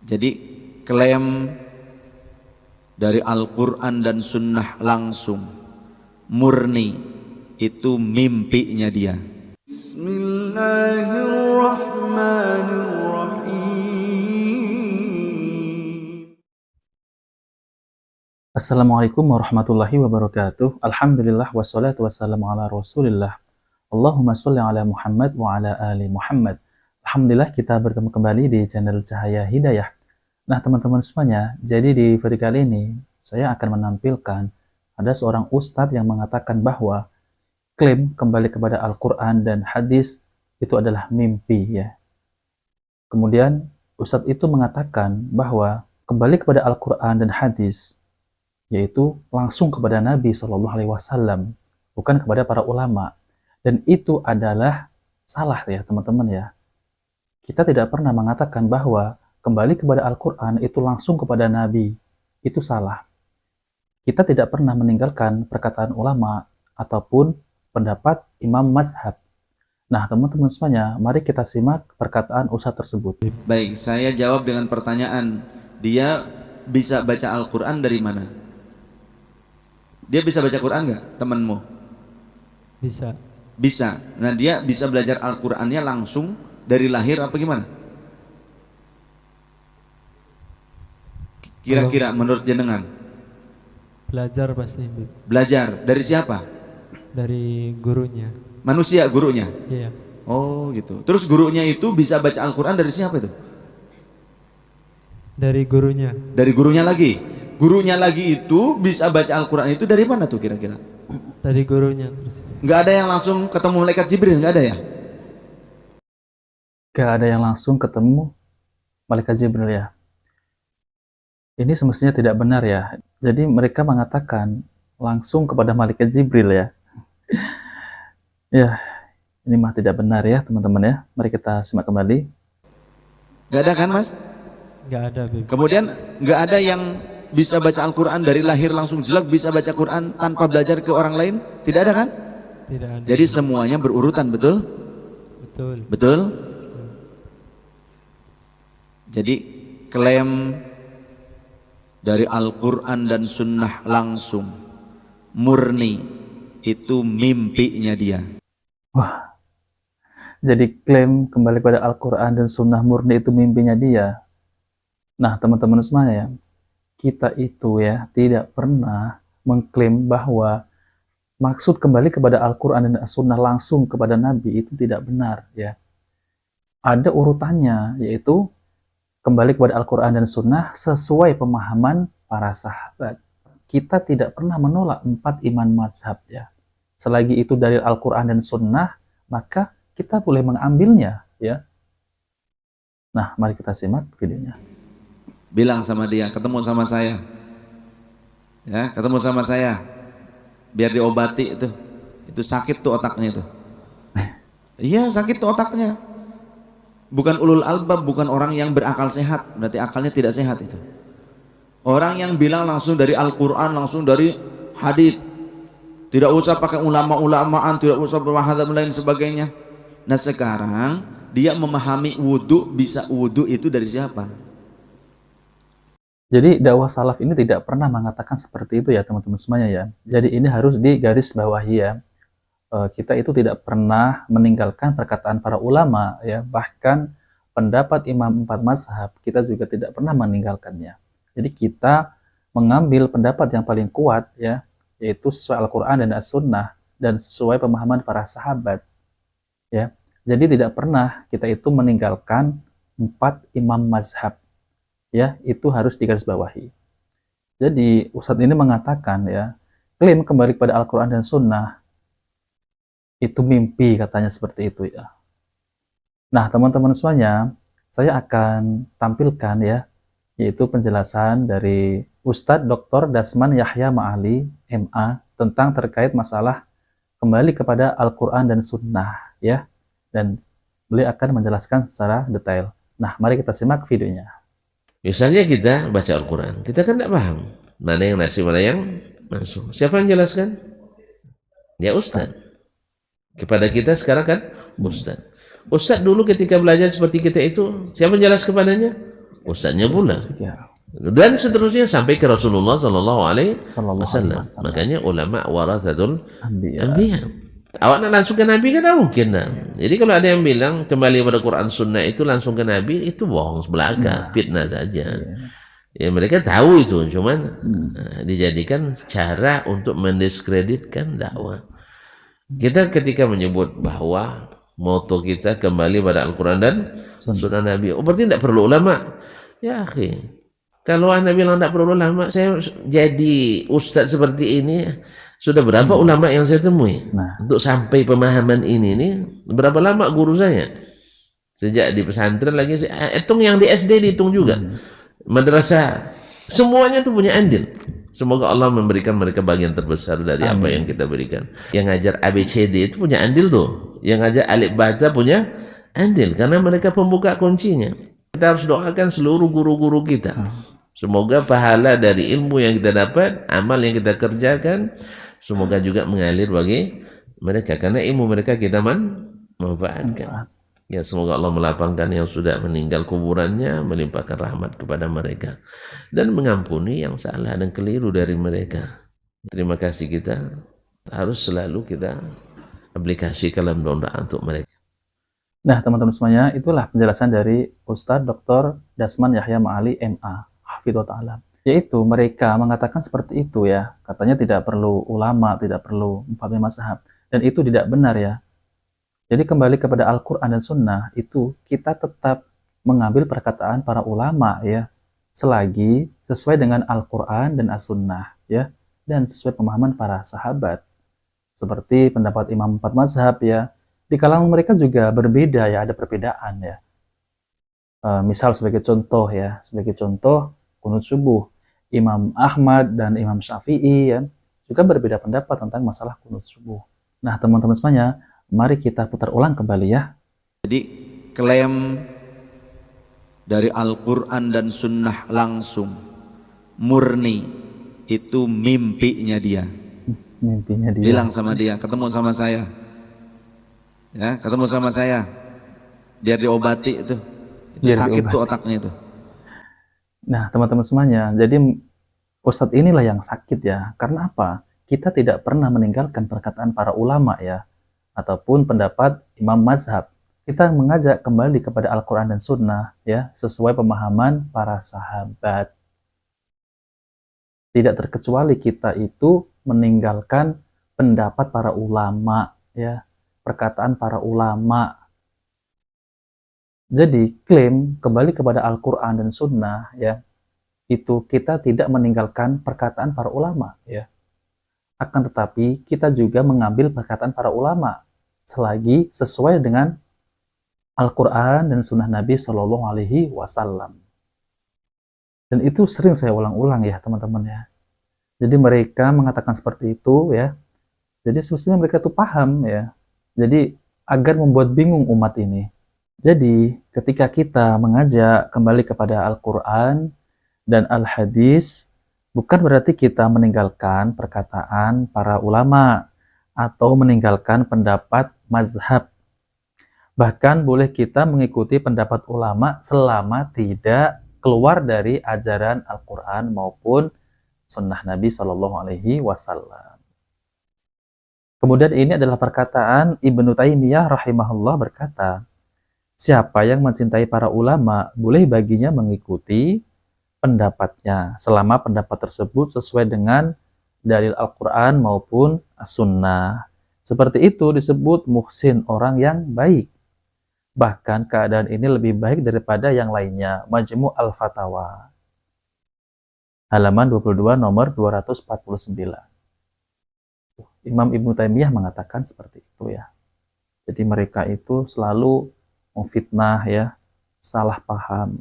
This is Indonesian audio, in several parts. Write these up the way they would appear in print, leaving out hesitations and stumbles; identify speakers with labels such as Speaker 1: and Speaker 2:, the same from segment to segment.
Speaker 1: Jadi klaim dari Al-Quran dan Sunnah langsung murni itu mimpinya dia. Bismillahirrahmanirrahim.
Speaker 2: Assalamualaikum warahmatullahi wabarakatuh. Alhamdulillah wassalatu wassalamu ala rasulillah. Allahumma sholli ala Muhammad wa ala ali Muhammad. Alhamdulillah kita bertemu kembali di channel Cahaya Hidayah. Nah teman-teman semuanya, jadi di video kali ini saya akan menampilkan ada seorang ustadz yang mengatakan bahwa klaim kembali kepada Al-Quran dan hadis itu adalah mimpi ya. Kemudian ustadz itu mengatakan bahwa kembali kepada Al-Quran dan hadis yaitu langsung kepada Nabi SAW, bukan kepada para ulama. Dan itu adalah salah ya teman-teman ya. Kita tidak pernah mengatakan bahwa kembali kepada Al-Quran itu langsung kepada Nabi. Itu salah. Kita tidak pernah meninggalkan perkataan ulama ataupun pendapat imam mazhab. Nah teman-teman semuanya, mari kita simak perkataan ustadz tersebut.
Speaker 1: Baik, saya jawab dengan pertanyaan. Dia bisa baca Al-Quran dari mana? Dia bisa baca Quran nggak, temanmu?
Speaker 3: Bisa.
Speaker 1: Bisa. Nah dia bisa belajar Al-Qurannya langsung dari lahir apa gimana? Kira-kira menurut jenengan?
Speaker 3: Belajar pasti.
Speaker 1: Belajar dari siapa?
Speaker 3: Dari gurunya.
Speaker 1: Manusia gurunya?
Speaker 3: Iya.
Speaker 1: Oh gitu. Terus gurunya itu bisa baca Al-Quran dari siapa itu?
Speaker 3: Dari gurunya.
Speaker 1: Dari gurunya lagi? Gurunya lagi itu bisa baca Al-Quran itu dari mana tuh kira-kira?
Speaker 3: Dari gurunya.
Speaker 1: Nggak ada yang langsung ketemu malaikat Jibril, nggak ada ya?
Speaker 2: Gak ada yang langsung ketemu malaikat Jibril ya. Ini semestinya tidak benar ya. Jadi mereka mengatakan langsung kepada malaikat Jibril ya. Ya, ini mah tidak benar ya teman-teman ya. Mari kita simak kembali.
Speaker 1: Nggak ada kan mas?
Speaker 3: Nggak ada, Bib.
Speaker 1: Kemudian nggak ada yang bisa baca Al-Quran dari lahir langsung jelek bisa baca Quran tanpa belajar ke orang lain? Tidak ada kan?
Speaker 3: Tidak ada.
Speaker 1: Jadi semuanya berurutan, betul?
Speaker 3: Betul.
Speaker 1: Betul? Jadi klaim dari Al-Quran dan Sunnah langsung murni itu mimpinya dia.
Speaker 2: Wah, jadi klaim kembali pada Al-Quran dan Sunnah murni itu mimpinya dia. Nah teman-teman semuanya, kita itu ya tidak pernah mengklaim bahwa maksud kembali kepada Al-Quran dan As-Sunnah langsung kepada Nabi itu tidak benar ya. Ada urutannya, yaitu kembali kepada Al-Quran dan Sunnah sesuai pemahaman para sahabat. Kita tidak pernah menolak 4 iman mazhab ya. Selagi itu dari Al-Quran dan Sunnah, maka kita boleh mengambilnya ya. Nah mari kita simak videonya.
Speaker 1: Bilang sama dia, ketemu sama saya ya, ketemu sama saya biar diobati itu sakit tuh otaknya itu. Iya sakit tuh otaknya, bukan ulul albab, bukan orang yang berakal sehat, berarti akalnya tidak sehat itu. Orang yang bilang langsung dari Al-Quran, langsung dari hadis, tidak usah pakai ulama-ulamaan, tidak usah bermahadzab lain sebagainya. Nah sekarang dia memahami wudhu, bisa wudhu itu dari siapa?
Speaker 2: Jadi dakwah salaf ini tidak pernah mengatakan seperti itu ya teman-teman semuanya ya. Jadi ini harus digarisbawahi ya. Kita itu tidak pernah meninggalkan perkataan para ulama ya. Bahkan pendapat imam 4 mazhab kita juga tidak pernah meninggalkannya. Jadi kita mengambil pendapat yang paling kuat ya, yaitu sesuai Al-Quran dan As-Sunnah dan sesuai pemahaman para sahabat ya. Jadi tidak pernah kita itu meninggalkan 4 imam mazhab. Ya, itu harus digarisbawahi. Jadi ustadz ini mengatakan ya, klaim kembali kepada Al-Quran dan Sunnah itu mimpi, katanya seperti itu ya. Nah teman-teman semuanya, saya akan tampilkan ya, yaitu penjelasan dari Ustadz Dr. Dasman Yahya Ma'ali MA tentang terkait masalah kembali kepada Al-Quran dan Sunnah ya, dan beliau akan menjelaskan secara detail. Nah mari kita simak videonya.
Speaker 4: Misalnya kita baca Al-Quran, kita kan tidak paham mana yang nasi, mana yang masuk. Siapa yang jelaskan? Ya Ustadz. Kepada kita sekarang kan Ustadz. Ustadz dulu ketika belajar seperti kita itu, siapa yang jelas kepadanya? ustadznya pula.
Speaker 2: Ya.
Speaker 4: Dan seterusnya sampai ke Rasulullah Sallallahu Alaihi
Speaker 2: Sallallahu
Speaker 4: Wasallam.
Speaker 2: alaihi wasallam.
Speaker 4: Makanya ulama warathatul
Speaker 2: Anbiya.
Speaker 4: anbiya. Awak nak langsung ke Nabi kan tak mungkin tak. Jadi kalau ada yang bilang kembali pada Quran Sunnah itu langsung ke Nabi, itu bohong belaka, fitnah saja. Ya mereka tahu itu, cuman dijadikan cara untuk mendiskreditkan dakwah. Kita ketika menyebut bahwa moto kita kembali pada Al-Quran dan Sunnah Nabi, oh berarti tidak perlu ulama. Ya akhi, kalau anda bilang tidak perlu ulama, saya jadi ustadz seperti ini, sudah berapa ulama yang saya temui? Untuk sampai pemahaman ini nih, berapa lama guru saya? Sejak di pesantren lagi, hitung yang di SD dihitung juga. Madrasah, semuanya itu punya andil. Semoga Allah memberikan mereka bagian terbesar dari apa yang kita berikan. Yang ngajar ABCD itu punya andil tuh. Yang ngajar alif baca punya andil. Karena mereka pembuka kuncinya. Kita harus doakan seluruh guru-guru kita. Semoga pahala dari ilmu yang kita dapat, amal yang kita kerjakan, semoga juga mengalir bagi mereka. Karena ilmu mereka kita manfaatkan. Ya semoga Allah melapangkan yang sudah meninggal kuburannya, melimpahkan rahmat kepada mereka. Dan mengampuni yang salah dan keliru dari mereka. Terima kasih kita. Harus selalu kita aplikasikan dalam doa untuk mereka.
Speaker 2: Nah teman-teman semuanya, itulah penjelasan dari Ustadz Dr. Dasman Yahya Ma'ali MA. Hafidhullah Ta'ala. Yaitu mereka mengatakan seperti itu ya. Katanya tidak perlu ulama, tidak perlu memahami mazhab. Dan itu tidak benar ya. Jadi kembali kepada Al-Quran dan Sunnah itu kita tetap mengambil perkataan para ulama ya, selagi sesuai dengan Al-Quran dan As-Sunnah ya, dan sesuai pemahaman para sahabat. Seperti pendapat Imam 4 mazhab ya, di kalangan mereka juga berbeda ya, ada perbedaan ya. Misal sebagai contoh ya, kunut subuh, Imam Ahmad dan Imam Syafi'i ya, juga berbeda pendapat tentang masalah kunut subuh. Nah teman-teman semuanya, mari kita putar ulang kembali ya.
Speaker 1: Jadi klaim dari Al-Quran dan Sunnah langsung murni itu mimpinya dia.
Speaker 2: Mimpinya dia.
Speaker 1: Bilang sama dia, ketemu sama saya. Ya, ketemu sama saya. Biar diobati itu. Itu sakit tuh otaknya itu.
Speaker 2: Nah, teman-teman semuanya, jadi Ustadz inilah yang sakit ya. Karena apa? Kita tidak pernah meninggalkan perkataan para ulama ya, ataupun pendapat imam mazhab. Kita mengajak kembali kepada Al-Quran dan Sunnah ya, sesuai pemahaman para sahabat. Tidak terkecuali kita itu meninggalkan pendapat para ulama ya, perkataan para ulama. Jadi klaim kembali kepada Al-Quran dan Sunnah ya, itu kita tidak meninggalkan perkataan para ulama ya. Akan tetapi kita juga mengambil perkataan para ulama selagi sesuai dengan Al-Quran dan Sunnah Nabi Shallallahu Alaihi Wasallam. Dan itu sering saya ulang-ulang ya teman-teman ya. Jadi mereka mengatakan seperti itu ya. Jadi sebenarnya mereka itu paham ya. Jadi agar membuat bingung umat ini. Jadi ketika kita mengajak kembali kepada Al-Quran dan Al-Hadis, bukan berarti kita meninggalkan perkataan para ulama atau meninggalkan pendapat mazhab. Bahkan boleh kita mengikuti pendapat ulama selama tidak keluar dari ajaran Al-Quran maupun Sunnah Nabi Shallallahu Alaihi Wasallam. Kemudian ini adalah perkataan Ibnu Taimiyah rahimahullah berkata, siapa yang mencintai para ulama boleh baginya mengikuti pendapatnya selama pendapat tersebut sesuai dengan dalil Al-Quran maupun As-Sunnah. Seperti itu disebut muhsin, orang yang baik. Bahkan keadaan ini lebih baik daripada yang lainnya. Majmu' Al-Fatawa halaman 22 nomor 249. Imam Ibnu Taimiyah mengatakan seperti itu ya. Jadi mereka itu selalu memfitnah ya, salah paham.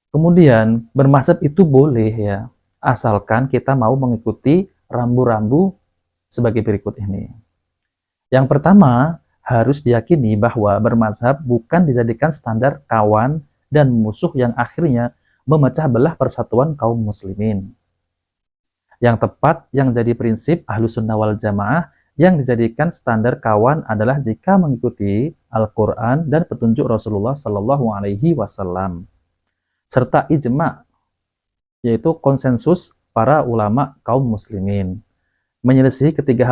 Speaker 2: Kemudian bermazhab itu boleh ya, asalkan kita mau mengikuti rambu-rambu sebagai berikut ini. Yang pertama, harus diyakini bahwa bermazhab bukan dijadikan standar kawan dan musuh yang akhirnya memecah belah persatuan kaum muslimin. Yang tepat, yang jadi prinsip Ahlussunnah wal Jamaah yang dijadikan standar kawan adalah jika mengikuti Al-Quran dan petunjuk Rasulullah Sallallahu Alaihi Wasallam. serta ijma, yaitu konsensus para ulama kaum muslimin. Menyelisihi ketiga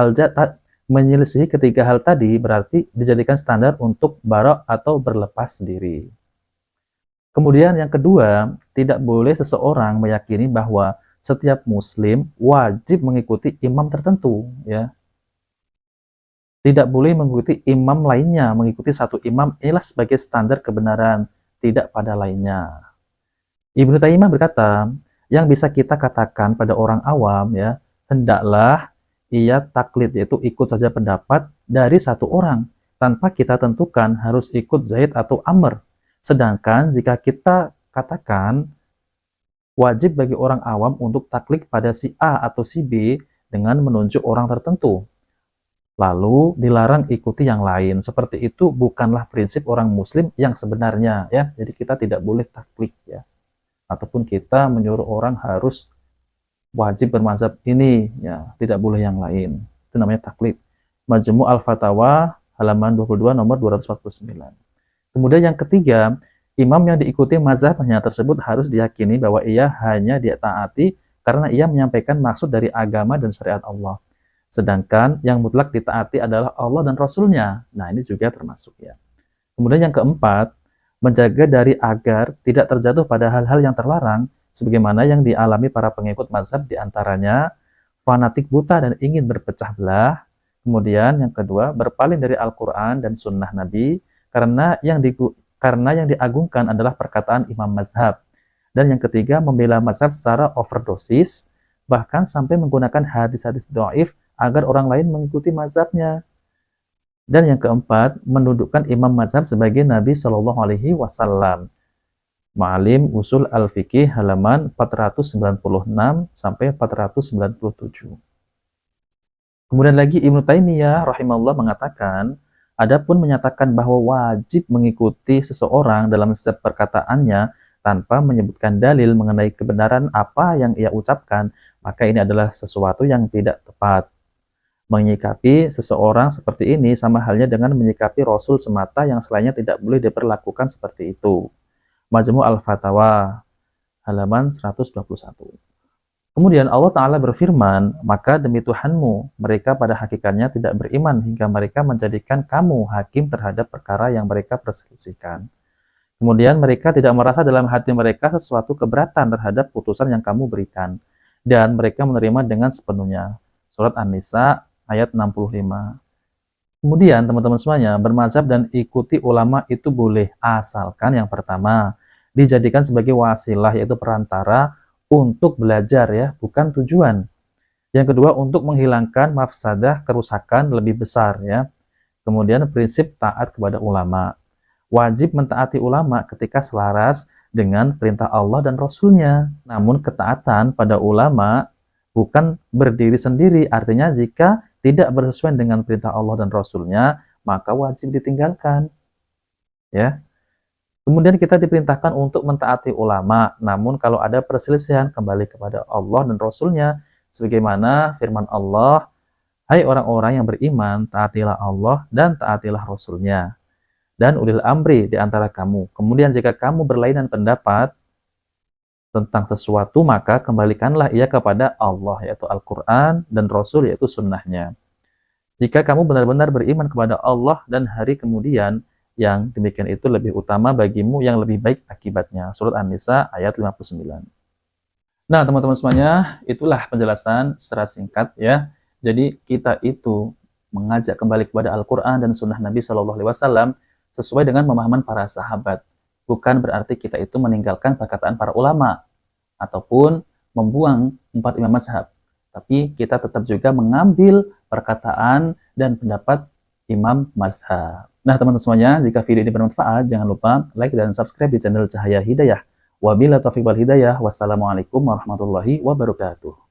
Speaker 2: hal tadi berarti dijadikan standar untuk bara atau berlepas diri. Kemudian yang kedua, tidak boleh seseorang meyakini bahwa setiap muslim wajib mengikuti imam tertentu, ya. Tidak boleh mengikuti imam lainnya, mengikuti satu imam inilah sebagai standar kebenaran, tidak pada lainnya. Ibnu Taimiyah berkata, yang bisa kita katakan pada orang awam, ya, hendaklah ia taklid, yaitu ikut saja pendapat dari satu orang tanpa kita tentukan harus ikut Zaid atau Amr. Sedangkan jika kita katakan wajib bagi orang awam untuk taklid pada si A atau si B dengan menunjuk orang tertentu, lalu dilarang ikuti yang lain, seperti itu bukanlah prinsip orang muslim yang sebenarnya, ya. Jadi kita tidak boleh taklid, ya, ataupun kita menyuruh orang harus wajib bermazhab ini, ya, tidak boleh yang lain. Itu namanya taklid. Majmu' al-Fatawa halaman 22 nomor 249. Kemudian yang ketiga, imam yang diikuti mazhabnya tersebut harus diyakini bahwa ia hanya ditaati karena ia menyampaikan maksud dari agama dan syariat Allah. Sedangkan yang mutlak ditaati adalah Allah dan Rasulnya. Nah, ini juga termasuk, ya. Kemudian yang keempat, menjaga dari agar tidak terjatuh pada hal-hal yang terlarang sebagaimana yang dialami para pengikut mazhab, diantaranya fanatik buta dan ingin berpecah belah. Kemudian yang kedua, berpaling dari Al-Quran dan Sunnah Nabi karena yang diagungkan adalah perkataan imam mazhab. Dan yang ketiga, membela mazhab secara overdosis, bahkan sampai menggunakan hadis-hadis dhaif agar orang lain mengikuti mazhabnya. Dan yang keempat, mendudukkan imam mazhab sebagai Nabi Shallallahu Alaihi Wasallam. Ma'alim Usul Al-Fiqih halaman 496 sampai 497. Kemudian lagi Ibnu Taimiyah rahimahullah mengatakan, adapun menyatakan bahwa wajib mengikuti seseorang dalam setiap perkataannya tanpa menyebutkan dalil mengenai kebenaran apa yang ia ucapkan, maka ini adalah sesuatu yang tidak tepat. Menyikapi seseorang seperti ini sama halnya dengan menyikapi Rasul semata yang selainnya tidak boleh diperlakukan seperti itu. Majmu' al-Fatawa halaman 121. Kemudian Allah Ta'ala berfirman, maka demi Tuhanmu, mereka pada hakikatnya tidak beriman hingga mereka menjadikan kamu hakim terhadap perkara yang mereka perselisihkan. Kemudian mereka tidak merasa dalam hati mereka sesuatu keberatan terhadap putusan yang kamu berikan, dan mereka menerima dengan sepenuhnya. Surat An-Nisa ayat 65. Kemudian teman-teman semuanya, bermazhab dan ikuti ulama itu boleh, asalkan yang pertama dijadikan sebagai wasilah, yaitu perantara untuk belajar, ya, bukan tujuan. Yang kedua, untuk menghilangkan mafsadah kerusakan lebih besar, ya. Kemudian prinsip taat kepada ulama. Wajib mentaati ulama ketika selaras dengan perintah Allah dan Rasulnya. Namun ketaatan pada ulama bukan berdiri sendiri, artinya jika tidak bersesuaian dengan perintah Allah dan Rasulnya, maka wajib ditinggalkan, ya. Kemudian kita diperintahkan untuk mentaati ulama, namun kalau ada perselisihan kembali kepada Allah dan Rasulnya, sebagaimana firman Allah, hai orang-orang yang beriman, taatilah Allah dan taatilah Rasulnya, dan ulil amri di antara kamu. Kemudian jika kamu berlainan pendapat tentang sesuatu, maka kembalikanlah ia kepada Allah, yaitu Al-Quran, dan Rasul, yaitu sunnahnya. Jika kamu benar-benar beriman kepada Allah dan hari kemudian, yang demikian itu lebih utama bagimu, yang lebih baik akibatnya. Surat An-Nisa ayat 59. Nah, teman-teman semuanya, itulah penjelasan secara singkat, ya. Jadi kita itu mengajak kembali kepada Al-Quran dan sunnah Nabi SAW sesuai dengan pemahaman para sahabat. Bukan berarti kita itu meninggalkan perkataan para ulama ataupun membuang 4 imam mazhab. Tapi kita tetap juga mengambil perkataan dan pendapat imam mazhab. Nah, teman-teman semuanya, jika video ini bermanfaat, jangan lupa like dan subscribe di channel Cahaya Hidayah. Wabillahi taufiq wal hidayah. Wassalamualaikum warahmatullahi wabarakatuh.